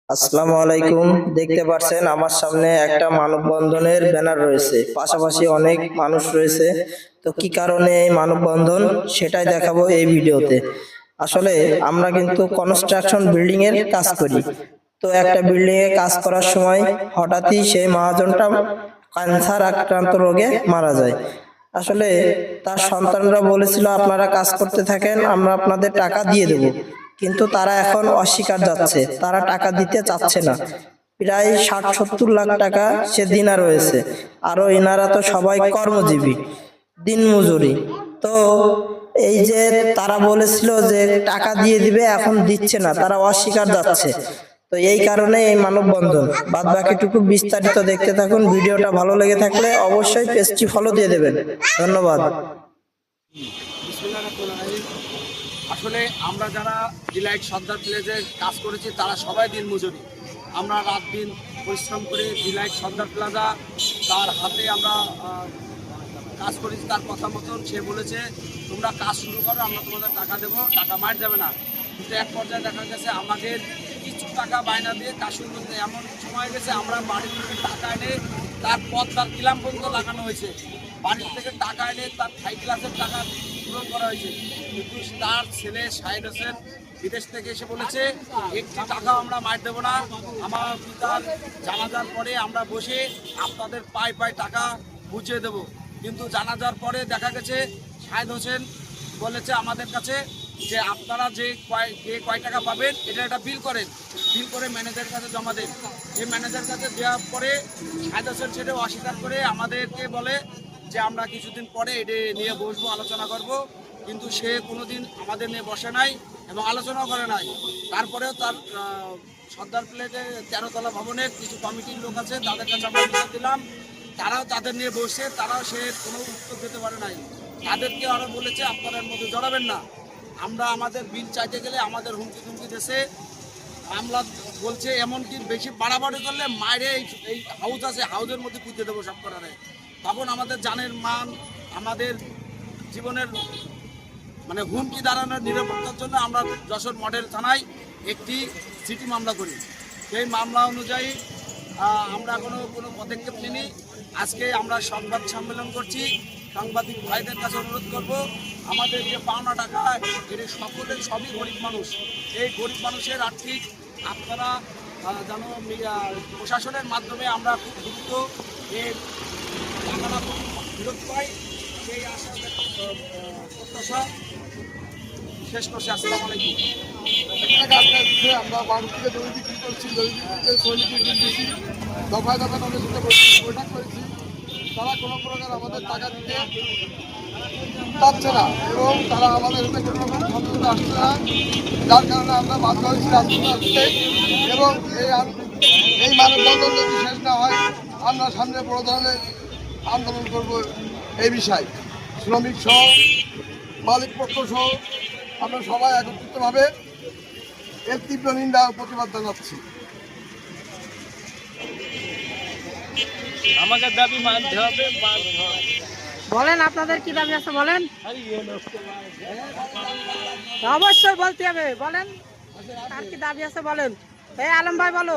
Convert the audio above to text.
আসসালামু আলাইকুম। দেখতে পাচ্ছেন আমার সামনে একটা মানববন্ধনের ব্যানার রয়েছে, পাশাপাশি অনেক মানুষ রয়েছে। তো কি কারণে এই মানববন্ধন সেটাই দেখাবো এই ভিডিওতে। আসলে আমরা কিন্তু কনস্ট্রাকশন বিল্ডিং এর কাজ করি। তো একটা বিল্ডিং এ কাজ করার সময় হঠাৎই সেই মহাজনটা ক্যান্সার আক্রান্ত রোগে মারা যায়। আসলে তার সন্তানরা বলেছিল আপনারা কাজ করতে থাকেন, আমরা আপনাদের টাকা দিয়ে দেব। কিন্তু তারা এখন অস্বীকার যাচ্ছে, তারা টাকা দিতে চাচ্ছে না। প্রায় 60-70 লাখ টাকা সে দিনা রয়েছে। আরো এনারা তো সবাই কর্মজীবী, দিনমজুরি। তো এই যে তারা বলেছিল যে টাকা দিয়ে দিবে, এখন দিচ্ছে না, তারা অস্বীকার যাচ্ছে। তো এই কারণে এই মানববন্ধন। বাদ বাকিটুকু বিস্তারিত দেখতে থাকুন। ভিডিওটা ভালো লেগে থাকলে অবশ্যই পেজটি ফলো দিয়ে দেবেন। ধন্যবাদ। আসলে আমরা যারা ডিলাইট সর্দার প্লেজে কাজ করেছি তারা সবাই দিন মজুরি। আমরা রাত দিন পরিশ্রম করে ডিলাইট সর্দার প্লাজা তার হাতে আমরা কাজ করেছি। তার কথা মতন সে বলেছে তোমরা কাজ শুরু করো, আমরা তোমাদের টাকা দেবো, টাকা মার যাবে না। কিন্তু এক পর্যায়ে দেখা গেছে আমাদের কিছু টাকা বায়না দিয়ে কাজ শুরু করতে এমন সময় গেছে আমরা বাড়ির থেকে টাকা এনে তার পথ তার কিলাম পর্যন্ত লাগানো হয়েছে। বাড়ির থেকে টাকা এনে তার থাই ক্লাসের টাকা পূরণ করা হয়েছে। কিন্তু তার ছেলে শাহিদ হোসেন বিদেশ থেকে এসে বলেছে একটি টাকাও আমরা মার দেবো না, আমার পিতার জানাজার পরে আমরা বসে আপনাদের পায়ে পায়ে টাকা বুঝিয়ে দেবো। কিন্তু জানাজার পরে দেখা গেছে শাহিদ হোসেন বলেছে আমাদের কাছে যে আপনারা যে কয় টাকা পাবেন এটা একটা বিল করেন, বিল করে ম্যানেজারের কাছে জমা দেন। এই ম্যানেজারের কাছে দেওয়ার পরে শাহিদ হোসেন সেটাও অস্বীকার করে আমাদেরকে বলে যে আমরা কিছুদিন পরে এটা নিয়ে বসবো, আলোচনা করব। কিন্তু সে কোনোদিন আমাদের নিয়ে বসে নাই এবং আলোচনাও করে নাই। তারপরেও তার সর্দার প্লেটে 13তলা ভবনের কিছু কমিটির লোক আছে, তাদের কাছে আমরা বিচার দিলাম, তারাও তাদের নিয়ে বসে, তারাও সে কোনো উত্তর দিতে পারে নাই। তাদেরকে আরও বলেছে আপনারা এর মধ্যে জড়াবেন না। আমরা আমাদের বিল চাইতে গেলে আমাদের হুমকি ধুমকি দেশে মামলা বলছে, এমনকি বেশি বাড়াবাড়ি করলে মায়ের এই হাউস আছে হাউসের মধ্যে পুঁতে দেবো সব করারে। তখন আমাদের জানের মান, আমাদের জীবনের মানে হুমকি দাঁড়ানোর নিরাপত্তার জন্য আমরা যশোর মডেল থানায় একটি সিটি মামলা করি। সেই মামলা অনুযায়ী আমরা কোনো পদক্ষেপ নিইনি। আজকে আমরা সংবাদ সম্মেলন করছি। সাংবাদিক ভাইদের কাছে অনুরোধ করব, আমাদের যে পাওনা টাকা এটি সকলের, সবই গরিব মানুষ। এই গরিব মানুষের আর্থিক আপনারা যেন প্রশাসনের মাধ্যমে আমরা খুব দ্রুত এর টাকাটা ফেরত পাই, সেই আশা প্রত্যাশা শেষ করছি। আসসালামু আলাইকুম। আমরা বাড়ি থেকে জমি বিক্রি করছি, জমি বিক্রিতে সৈনিক মিটিং দিয়েছি, দফায় দফায় তাদের সাথে বৈঠক করেছি। তারা কোনো প্রকার আমাদের টাকা দিতে চাচ্ছে না এবং তারা আমাদের সাথে কোনো রকম সমঝোতা আসছে না, যার কারণে আমরা বাধ্য হয়েছি আন্দোলন আসতে। এবং এই মানববন্ধন যদি শেষ না হয় আমরা সামনে বড় ধরনের আন্দোলন করব। এই বিষয় শ্রমিক সহ মালিক পক্ষ সহ আমরা সবাই একত্রিতভাবে এর তীব্র নিন্দা ও প্রতিবাদ জানাচ্ছি। আমাদের দাবি মানতে হবে। বলেন আপনাদের কি দাবি আছে বলেন, অবশ্যই বলতে হবে। বলেন আর কি দাবি আছে বলেন। এই আলম ভাই বলো।